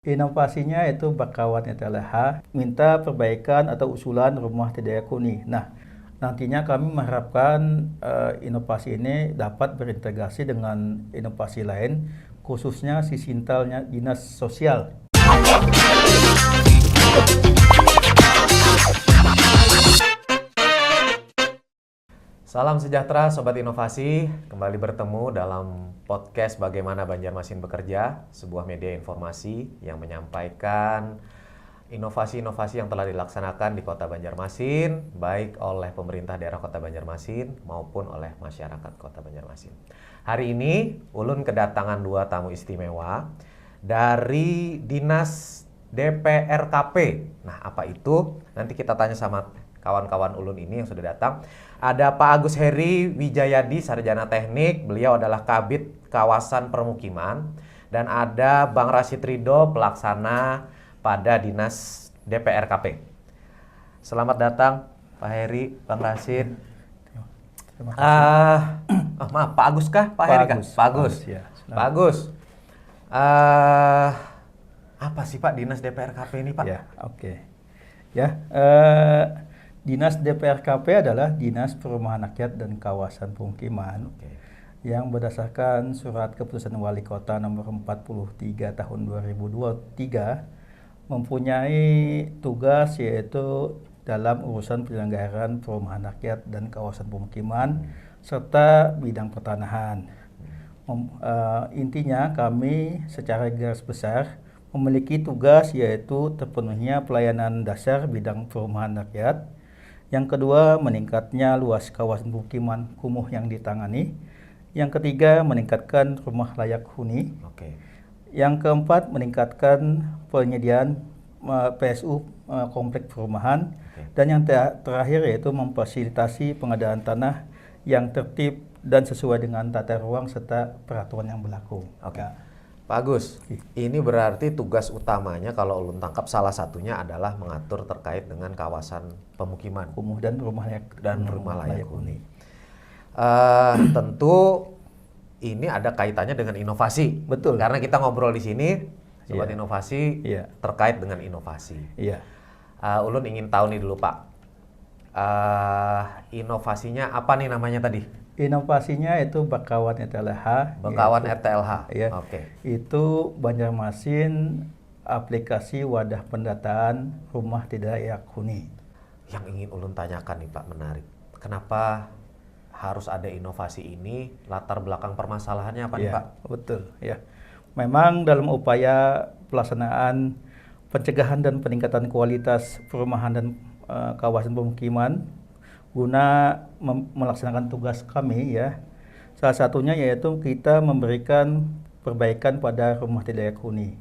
Inovasinya itu Bakawan ETLH minta perbaikan atau usulan rumah tidak layak huni. Nah, nantinya kami mengharapkan inovasi ini dapat berintegrasi dengan inovasi lain, khususnya sisintalnya dinas sosial. Salam sejahtera Sobat Inovasi, kembali bertemu dalam podcast Bagaimana Banjarmasin Bekerja, sebuah media informasi yang menyampaikan inovasi-inovasi yang telah dilaksanakan di Kota Banjarmasin, baik oleh pemerintah daerah Kota Banjarmasin maupun oleh masyarakat Kota Banjarmasin. Hari ini Ulun kedatangan dua tamu istimewa dari Dinas DPRKP. Nah, apa itu? Nanti kita tanya sama kawan-kawan Ulun ini yang sudah datang. Ada Pak Agus Heri Wijayadi, Sarjana Teknik, beliau adalah Kabid Kawasan Permukiman. Dan ada Bang Rashid Ridho, Pelaksana pada Dinas DPRKP. Selamat datang Pak Heri, Bang Rashid. Terima kasih. Maaf, Pak Agus kah? Pak Heri kah? Pak Agus. Ya, Pak Agus. Apa sih Pak Dinas DPRKP ini Pak? Ya, oke. Ya, Dinas DPRKP adalah Dinas Perumahan Rakyat dan Kawasan Pemukiman yang berdasarkan Surat Keputusan Wali Kota Nomor 43 Tahun 2023 mempunyai tugas yaitu dalam urusan penyelenggaraan perumahan rakyat dan kawasan pemukiman serta bidang pertanahan. Intinya kami secara garis besar memiliki tugas yaitu terpenuhnya pelayanan dasar bidang perumahan rakyat. Yang kedua, meningkatnya luas kawasan pemukiman kumuh yang ditangani. Yang ketiga, meningkatkan rumah layak huni. Yang keempat, meningkatkan penyediaan PSU komplek perumahan. Dan yang terakhir yaitu memfasilitasi pengadaan tanah yang tertib dan sesuai dengan tata ruang serta peraturan yang berlaku. Pak Agus, ini berarti tugas utamanya kalau Ulun tangkap salah satunya adalah mengatur terkait dengan kawasan pemukiman kumuh dan rumah layak huni. Tentu ini ada kaitannya dengan inovasi. Betul. Karena kita ngobrol di sini Sobat Inovasi terkait dengan inovasi. Ulun ingin tahu nih dulu Pak, inovasinya apa nih namanya tadi? Inovasinya itu Bakawan ETLH. Bakawan RTLH. Itu Banjarmasin aplikasi wadah pendataan rumah tidak layak huni. Yang ingin Ulun tanyakan nih Pak, menarik. Kenapa harus ada inovasi ini? Latar belakang permasalahannya apa nih Pak? Betul, ya. Memang dalam upaya pelaksanaan pencegahan dan peningkatan kualitas perumahan dan kawasan pemukiman guna melaksanakan tugas kami ya. Salah satunya yaitu kita memberikan perbaikan pada rumah tidak layak huni.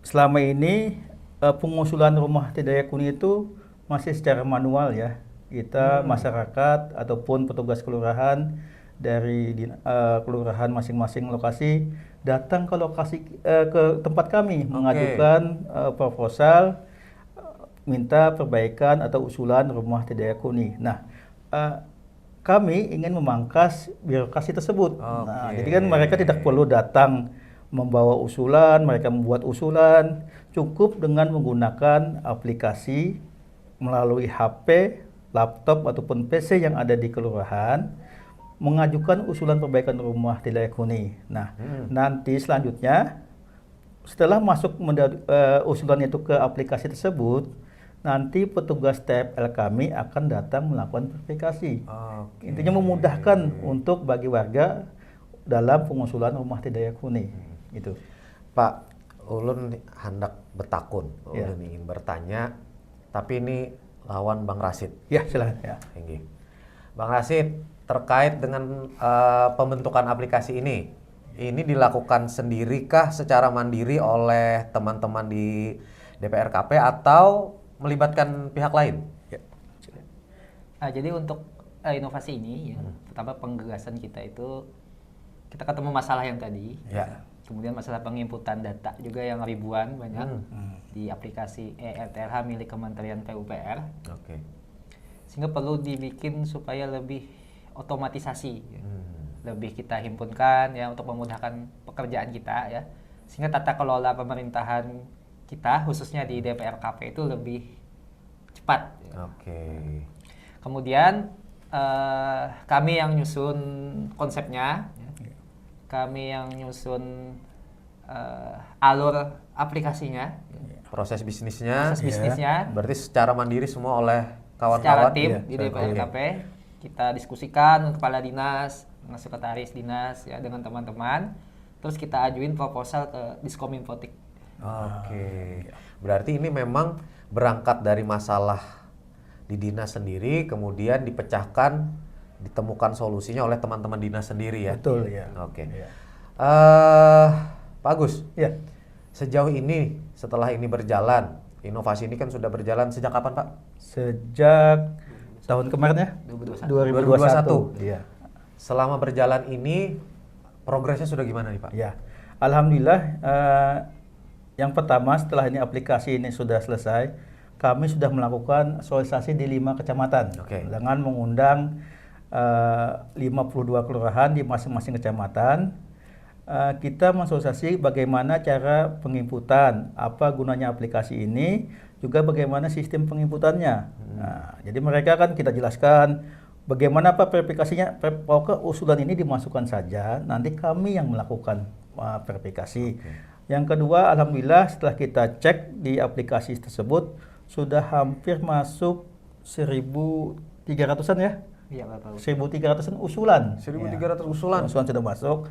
Selama ini pengusulan rumah tidak layak huni itu masih secara manual ya. Kita masyarakat ataupun petugas kelurahan dari kelurahan masing-masing lokasi datang ke lokasi ke tempat kami mengajukan proposal minta perbaikan atau usulan rumah tidak layak huni. Nah, kami ingin memangkas birokrasi tersebut. Nah, jadi kan mereka tidak perlu datang membawa usulan, mereka membuat usulan, cukup dengan menggunakan aplikasi melalui HP, laptop ataupun PC yang ada di kelurahan, mengajukan usulan perbaikan rumah tidak layak huni. Nah, nanti selanjutnya setelah masuk usulan itu ke aplikasi tersebut, nanti petugas TPL kami akan datang melakukan verifikasi. Intinya memudahkan untuk bagi warga dalam pengusulan rumah tidak layak huni. Gitu. Pak, Ulun hendak bertakun, Ulun ingin bertanya, tapi ini lawan Bang Rashid. Ya, silakan. Ya. Bang Rashid, terkait dengan pembentukan aplikasi ini dilakukan sendirikah secara mandiri oleh teman-teman di DPRKP atau melibatkan pihak lain? Jadi untuk inovasi ini, pertama penggagasan kita itu kita ketemu masalah yang tadi, kemudian masalah penginputan data juga yang ribuan banyak di aplikasi RTLH milik Kementerian PUPR, sehingga perlu dibikin supaya lebih otomatisasi, lebih kita himpunkan ya untuk memudahkan pekerjaan kita ya. sehingga tata kelola pemerintahan kita khususnya di DPRKP itu lebih cepat. Oke. Kemudian kami yang nyusun konsepnya, kami yang nyusun alur aplikasinya, Proses bisnisnya. Berarti secara mandiri semua oleh secara kawan-kawan. tim Iya, di DPRKP kita diskusikan dengan kepala dinas, dengan sekretaris dinas ya dengan teman-teman, terus kita ajuin proposal ke Diskominfotik. Oke. Berarti ini memang berangkat dari masalah di dinas sendiri, kemudian dipecahkan, ditemukan solusinya oleh teman-teman dinas sendiri ya. Betul ya. Oke. Ya. Pak Agus, Ya. sejauh ini setelah ini berjalan, inovasi ini kan sudah berjalan sejak kapan Pak? Sejak tahun kemarin ya, 2021. Iya. Selama berjalan ini progresnya sudah gimana nih Pak? Ya, alhamdulillah. Yang pertama setelah ini aplikasi ini sudah selesai, kami sudah melakukan sosialisasi di 5 kecamatan dengan mengundang 52 kelurahan di masing-masing kecamatan. Kita mensosialisasi bagaimana cara penginputan, apa gunanya aplikasi ini, juga bagaimana sistem penginputannya. Nah, jadi mereka kan kita jelaskan bagaimana apa verifikasinya. Pokoknya usulan ini dimasukkan saja, nanti kami yang melakukan verifikasi. Yang kedua, alhamdulillah setelah kita cek di aplikasi tersebut sudah hampir masuk 1.300-an ya. Iya, Bapak. 1.300-an usulan. 1.300 usulan. Usulan sudah masuk.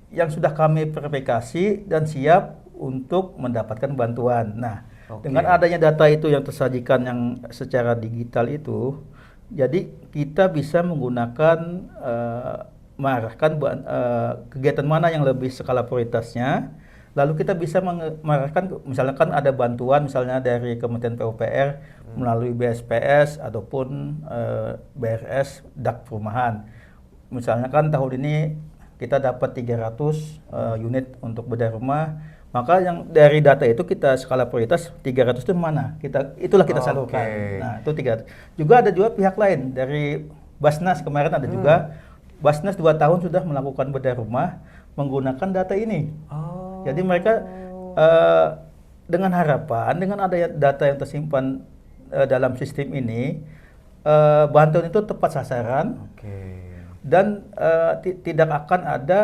Yang sudah kami verifikasi dan siap untuk mendapatkan bantuan. Nah, dengan adanya data itu yang tersajikan yang secara digital itu, jadi kita bisa menggunakan mengarahkan kegiatan mana yang lebih skala prioritasnya. Lalu kita bisa mengarahkan, misalkan ada bantuan misalnya dari Kementerian PUPR melalui BSPS ataupun BRS DAK Perumahan. Misalnya kan tahun ini kita dapat 300 unit untuk bedah rumah, maka yang dari data itu kita skala prioritas 300 itu mana? Itulah kita salurkan. Nah, itu 300. Juga ada juga pihak lain dari Basnas kemarin ada juga. Basnas 2 tahun sudah melakukan bedah rumah menggunakan data ini. Jadi mereka dengan harapan dengan ada data yang tersimpan dalam sistem ini, bantuan itu tepat sasaran dan tidak akan ada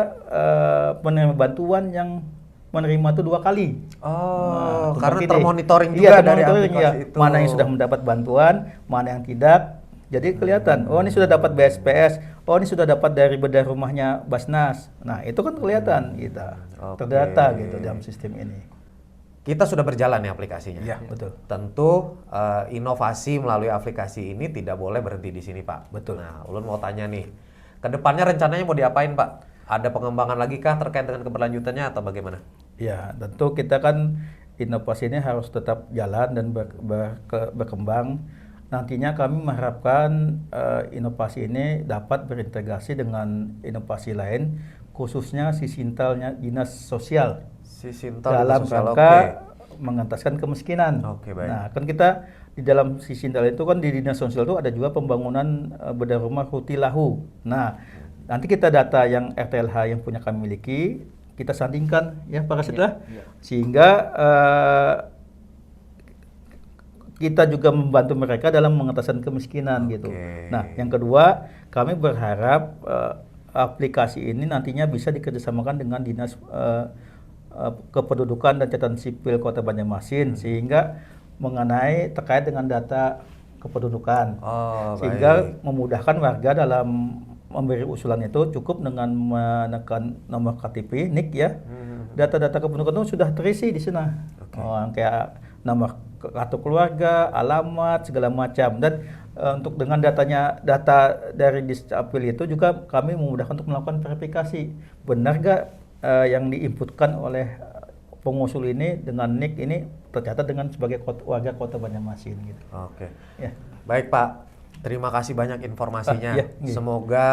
penerima bantuan yang menerima itu 2 kali. Karena termonitoring juga dari aplikasi itu. Mana yang sudah mendapat bantuan, mana yang tidak. Jadi kelihatan, oh ini sudah dapat BSPS, oh ini sudah dapat dari bedah rumahnya Basnas. Nah itu kan kelihatan kita terdata gitu dalam sistem ini. Kita sudah berjalan nih aplikasinya. Iya betul. Tentu inovasi melalui aplikasi ini tidak boleh berhenti di sini Pak. Betul. Nah Ulun mau tanya nih, kedepannya rencananya mau diapain Pak? Ada pengembangan lagi kah terkait dengan keberlanjutannya atau bagaimana? Ya tentu kita kan inovasi ini harus tetap jalan dan berkembang. Nantinya kami mengharapkan inovasi ini dapat berintegrasi dengan inovasi lain, khususnya Sisintalnya Dinas Sosial dalam rangka mengentaskan kemiskinan. Baik. Nah, kan kita di dalam Sisintal itu kan di Dinas Sosial itu ada juga pembangunan bedah rumah Rutilahu. Nah, nanti kita data yang RTLH yang punya kami miliki, kita sandingkan ya Pak Rasid sehingga kita juga membantu mereka dalam pengentasan kemiskinan gitu. Nah, yang kedua, kami berharap aplikasi ini nantinya bisa dikerjasamakan dengan Dinas Kependudukan dan Catatan Sipil Kota Banjarmasin sehingga mengenai terkait dengan data kependudukan. Sehingga memudahkan warga dalam memberi usulan itu cukup dengan menekan nomor KTP, NIK ya. Data-data kependudukan itu sudah terisi di sana. Kayak nomor kartu keluarga, alamat, segala macam. Dan untuk dengan data dari Disdapil itu juga kami memudahkan untuk melakukan verifikasi. Benar gak yang diinputkan oleh pengusul ini dengan NIK ini tercatat dengan sebagai warga Kota Banjarmasin gitu. Ya. Baik Pak, terima kasih banyak informasinya. Semoga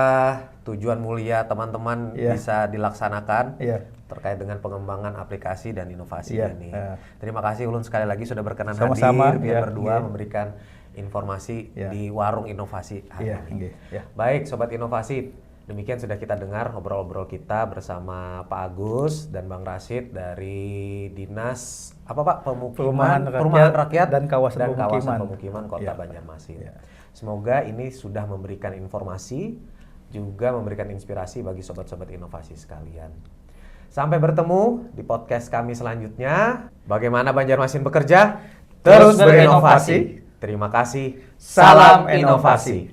tujuan mulia teman-teman bisa dilaksanakan terkait dengan pengembangan aplikasi dan inovasi ini. Terima kasih Ulun sekali lagi sudah berkenan hadir biar berdua memberikan informasi di warung inovasi hari ini. Baik Sobat Inovasi, Demikian sudah kita dengar ngobrol-ngobrol kita bersama Pak Agus dan Bang Rashid dari Dinas apa Pak? Perumahan Rakyat dan Kawasan Pemukiman Kota Ya. Banjarmasin. Ya. Semoga ini sudah memberikan informasi, juga memberikan inspirasi bagi sobat-sobat inovasi sekalian. Sampai bertemu di podcast kami selanjutnya. Bagaimana Banjarmasin bekerja? Terus berinovasi. Terima kasih. Salam inovasi.